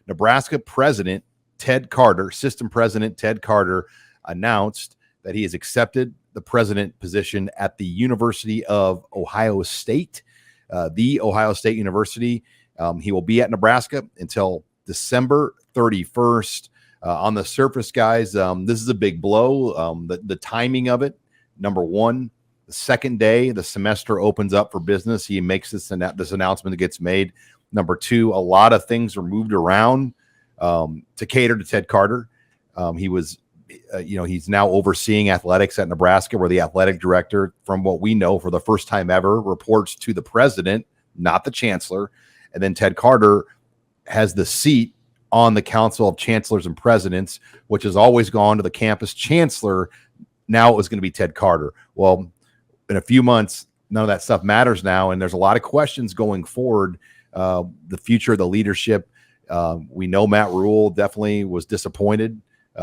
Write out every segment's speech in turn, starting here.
Nebraska president Ted Carter, system president Ted Carter, announced that he has accepted the president position at the University of Ohio State, the Ohio State University. He will be at Nebraska until December 31st. On the surface, guys, this is a big blow. The timing of it, number one, the second day the semester opens up for business, he makes this announcement that gets made. Number two, a lot of things are moved around to cater to Ted Carter. He was, he's now overseeing athletics at Nebraska, where the athletic director, from what we know, for the first time ever, reports to the president, not the chancellor. And then Ted Carter has the seat on the Council of Chancellors and Presidents, which has always gone to the campus chancellor. Now it was going to be Ted Carter. Well, in a few months, none of that stuff matters now. And there's a lot of questions going forward. The future of the leadership. We know Matt Rule definitely was disappointed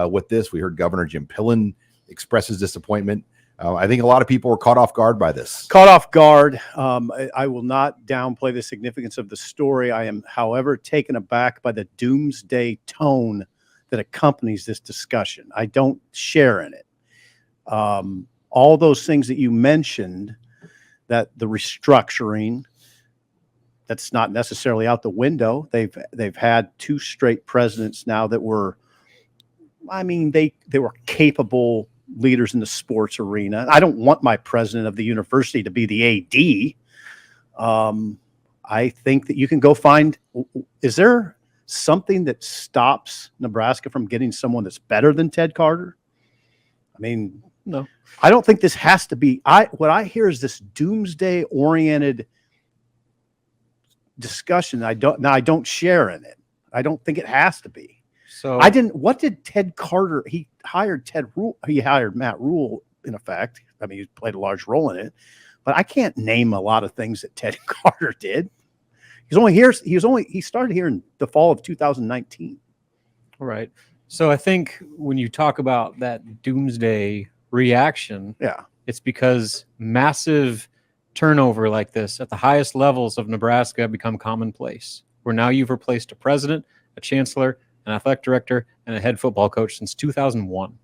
with this. We heard Governor Jim Pillen express his disappointment. I think a lot of people were caught off guard by this. Caught off guard. I will not downplay the significance of the story. I am, however, taken aback by the doomsday tone that accompanies this discussion. I don't share in it. All those things that you mentioned, that the restructuring, that's not necessarily out the window. They've had two straight presidents now that were, they were capable leaders in the sports arena. I don't want my president of the university to be the AD. I think that you can go find, is there something that stops Nebraska from getting someone that's better than Ted Carter? No. I don't think this has to be. What I hear is this doomsday oriented discussion. I don't share in it. I don't think it has to be. So what did Ted Carter, he hired Matt Rule in effect. He played a large role in it, but I can't name a lot of things that Ted Carter did. He started here in the fall of 2019. All right. So I think when you talk about that doomsday reaction, it's because massive turnover like this at the highest levels of Nebraska become commonplace, where now you've replaced a president, a chancellor, an athletic director, and a head football coach since 2001.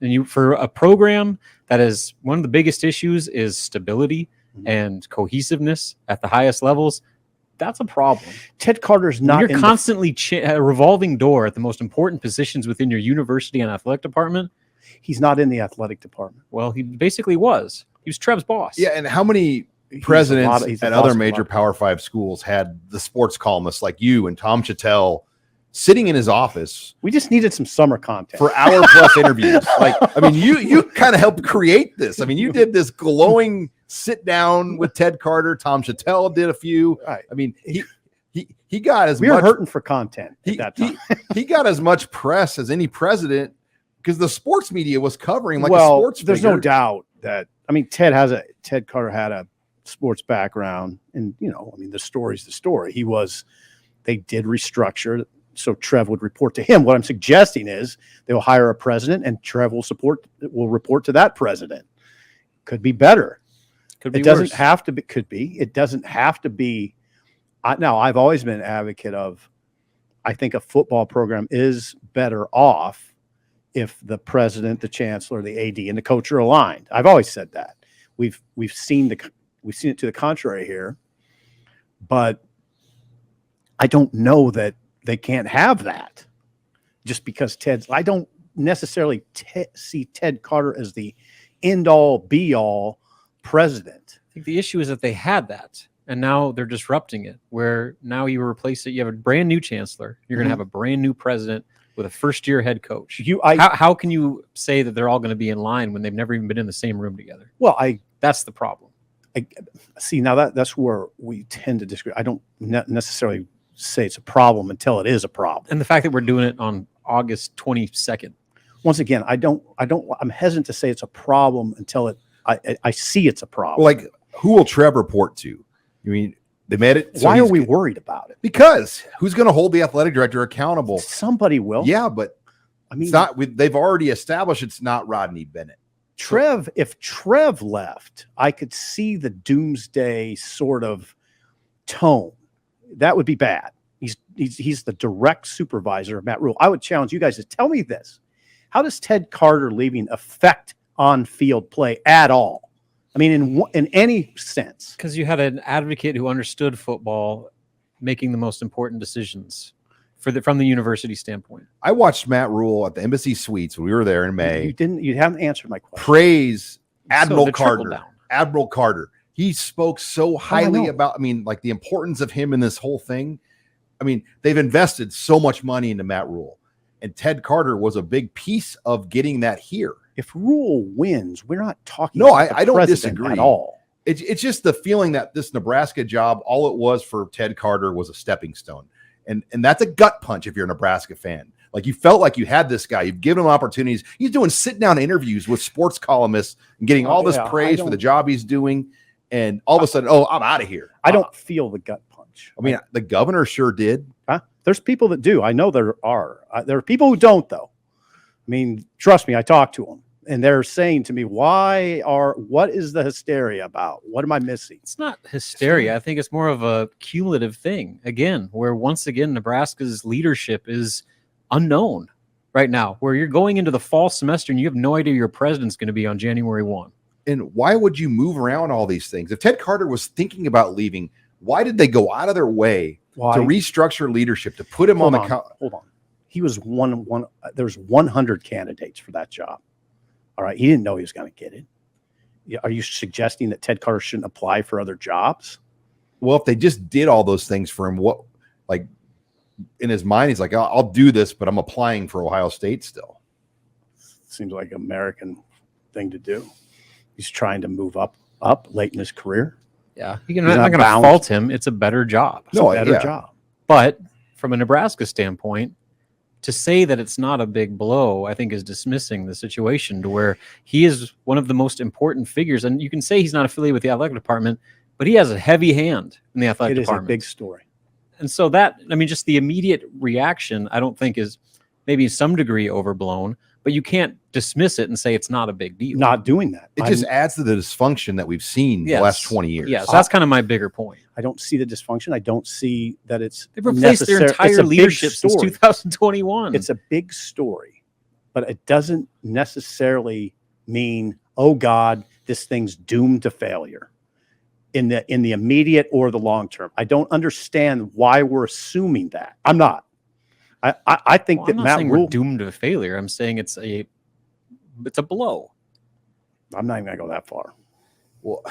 And for a program that is one of the biggest issues is stability and cohesiveness at the highest levels, that's a problem. Ted Carter's not. You're constantly a revolving door at the most important positions within your university and athletic department. He's not in the athletic department. Well, he basically was. He was Trev's boss. Yeah, and how many presidents at other major Power 5 schools had the sports columnists like you and Tom Chattel sitting in his office? We just needed some summer content for hour-plus interviews. You kind of helped create this. You did this glowing sit down with Ted Carter. Tom Chattel did a few. Right. He got as much. We were hurting for content at that time. He got as much press as any president because the sports media was covering a sports there's figure. No doubt that Ted Carter had a sports background, and the story's the story. They did restructure, so Trev would report to him. What I'm suggesting is they will hire a president, and Trev will report to that president. Could be better. Could be it doesn't worse. Have to be. Could be. It doesn't have to be. Now, I've always been an advocate of. I think a football program is better off if the president, the chancellor, the AD, and the coach are aligned. I've always said that. We've seen it to the contrary here, but I don't know that they can't have that just because I don't necessarily see Ted Carter as the end all be all president. I think the issue is that they had that, and now they're disrupting it, where now you replace it. You have a brand new chancellor. You're going to have a brand new president with a first-year head coach. How can you say that they're all going to be in line when they've never even been in the same room together? Well, that's the problem. I see. Now that's where we tend to disagree. I don't necessarily say it's a problem until it is a problem. And the fact that we're doing it on August 22nd. Once again, I'm hesitant to say it's a problem until I see it's a problem. Well, who will Trev report to? They made it. So why are we worried about it? Because who's going to hold the athletic director accountable? Somebody will. Yeah, but it's not. They've already established it's not Rodney Bennett. If Trev left, I could see the doomsday sort of tone. That would be bad. He's the direct supervisor of Matt Rule. I would challenge you guys to tell me this. How does Ted Carter leaving affect on-field play at all? I mean, in any sense. Because you had an advocate who understood football making the most important decisions from the university standpoint. I watched Matt Rule at the Embassy Suites when we were there in May. You haven't answered my question. Praise Admiral Carter. Down. Admiral Carter. He spoke so highly about, like the importance of him in this whole thing. I mean, they've invested so much money into Matt Rule, and Ted Carter was a big piece of getting that here. If Rule wins, we're not talking. No, I don't disagree at all. It's just the feeling that this Nebraska job, all it was for Ted Carter was a stepping stone. And that's a gut punch if you're a Nebraska fan. Like, you felt like you had this guy. You've given him opportunities. He's doing sit-down interviews with sports columnists and getting all this praise for the job he's doing. And all of a sudden, I'm out of here. I don't feel the gut punch. I mean, the governor sure did. There's people that do. I know there are. There are people who don't, though. I mean, trust me, I talk to them. And they're saying to me, what is the hysteria about? What am I missing? It's not hysteria. I think it's more of a cumulative thing, again, where once again, Nebraska's leadership is unknown right now, where you're going into the fall semester and you have no idea your president's going to be on January 1. And why would you move around all these things? If Ted Carter was thinking about leaving, why did they go out of their way to restructure leadership, to put him on the Hold on. He was one. There's 100 candidates for that job. All right. He didn't know he was going to get it. Are you suggesting that Ted Carter shouldn't apply for other jobs? Well, if they just did all those things for him, in his mind, he's like, I'll do this, but I'm applying for Ohio State still. Seems like an American thing to do. He's trying to move up late in his career. Yeah. I'm not going to fault him. It's a better job. It's a better job. But from a Nebraska standpoint, to say that it's not a big blow, I think is dismissing the situation to where he is one of the most important figures. And you can say he's not affiliated with the athletic department, but he has a heavy hand in the athletic department. It is a big story. And so just the immediate reaction, I don't think is maybe in some degree overblown, but you can't dismiss it and say it's not a big deal. Not doing that. It just adds to the dysfunction that we've seen the last 20 years. Yes, that's kind of my bigger point. I don't see the dysfunction. I don't see that they've replaced their entire leadership since 2021. It's a big story, but it doesn't necessarily mean, oh God, this thing's doomed to failure in the immediate or the long term. I don't understand why we're assuming that. I'm not. I think that Matt Rule, we're doomed to failure. I'm saying it's a blow. I'm not even gonna go that far. Well,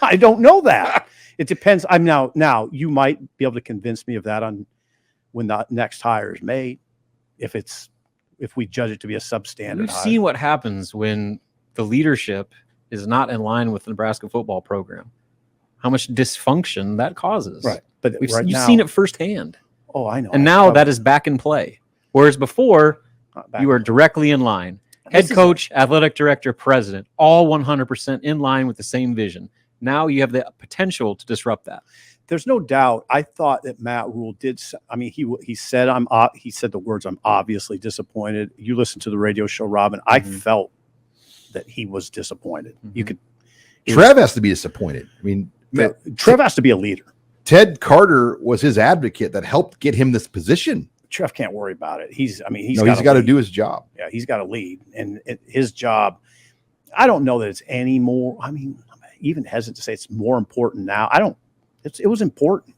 I don't know that. It depends. Now you might be able to convince me of that on when the next hire is made. If we judge it to be a substandard. We've seen what happens when the leadership is not in line with the Nebraska football program. How much dysfunction that causes. Right. But you've seen it firsthand. Oh, I know. And now that is back in play. Whereas before, you are directly in line. Head coach, athletic director, president, all 100% in line with the same vision. Now you have the potential to disrupt that. There's no doubt. I thought that Matt Rule did. I mean, he said he said the words, "I'm obviously disappointed." You listened to the radio show, Robin. I felt that he was disappointed. Trev has to be disappointed. I mean, Trev has to be a leader. Ted Carter was his advocate that helped get him this position. Trev can't worry about it. He's got to do his job. Yeah, he's got to lead, and his job. I don't know that it's any more. I mean, I'm even hesitant to say it's more important now. It was important,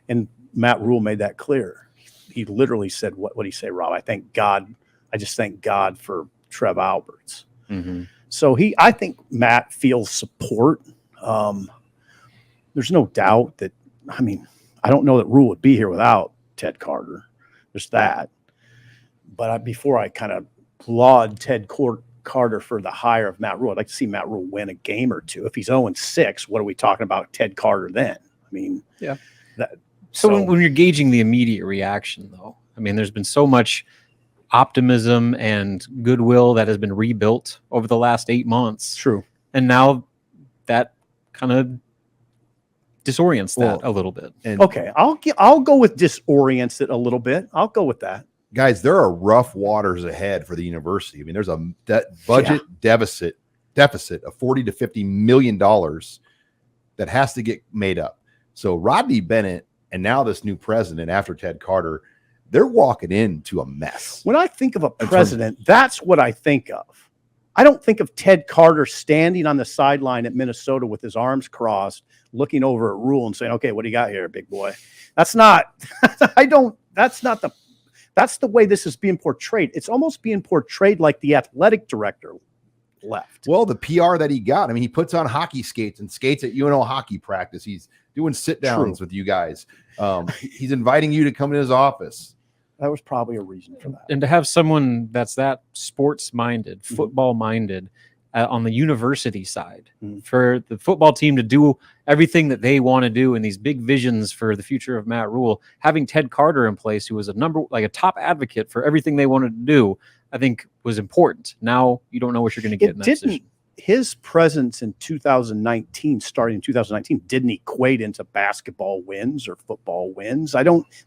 and Matt Rule made that clear. He literally said, "What did he say, Rob? I thank God. I just thank God for Trev Alberts." Mm-hmm. So I think Matt feels support. There's no doubt that. I mean, I don't know that Rule would be here without Ted Carter. There's that. But before I kind of laud Ted Carter for the hire of Matt Rule, I'd like to see Matt Rule win a game or two. If he's 0-6, what are we talking about Ted Carter then? I mean, yeah. So when you're gauging the immediate reaction, though, I mean, there's been so much optimism and goodwill that has been rebuilt over the last 8 months. True. And now that kind of disorients that a little bit. And okay, I'll go with disorients it a little bit. I'll go with that. Guys, there are rough waters ahead for the university. I mean, there's a budget deficit of $40 to $50 million that has to get made up. So Rodney Bennett And now this new president after Ted Carter, they're walking into a mess. When I think of a president, that's what I think of. I don't think of Ted Carter standing on the sideline at Minnesota with his arms crossed, looking over at Rule and saying, okay, what do you got here, big boy? That's not, that's the way this is being portrayed. It's almost being portrayed like the athletic director left. Well, the PR that he got, I mean, he puts on hockey skates and skates at UNO hockey practice. He's doing sit downs with you guys. He's inviting you to come in his office. That was probably a reason for that. And to have someone that's that sports minded, football minded on the university side, for the football team to do everything that they want to do and these big visions for the future of Matt Rule, having Ted Carter in place, who was a top advocate for everything they wanted to do, I think was important. Now you don't know what you're going to get in that position. His presence in 2019, starting in 2019, didn't equate into basketball wins or football wins.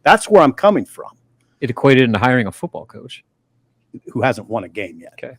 That's where I'm coming from. It equated into hiring a football coach who hasn't won a game yet. Okay.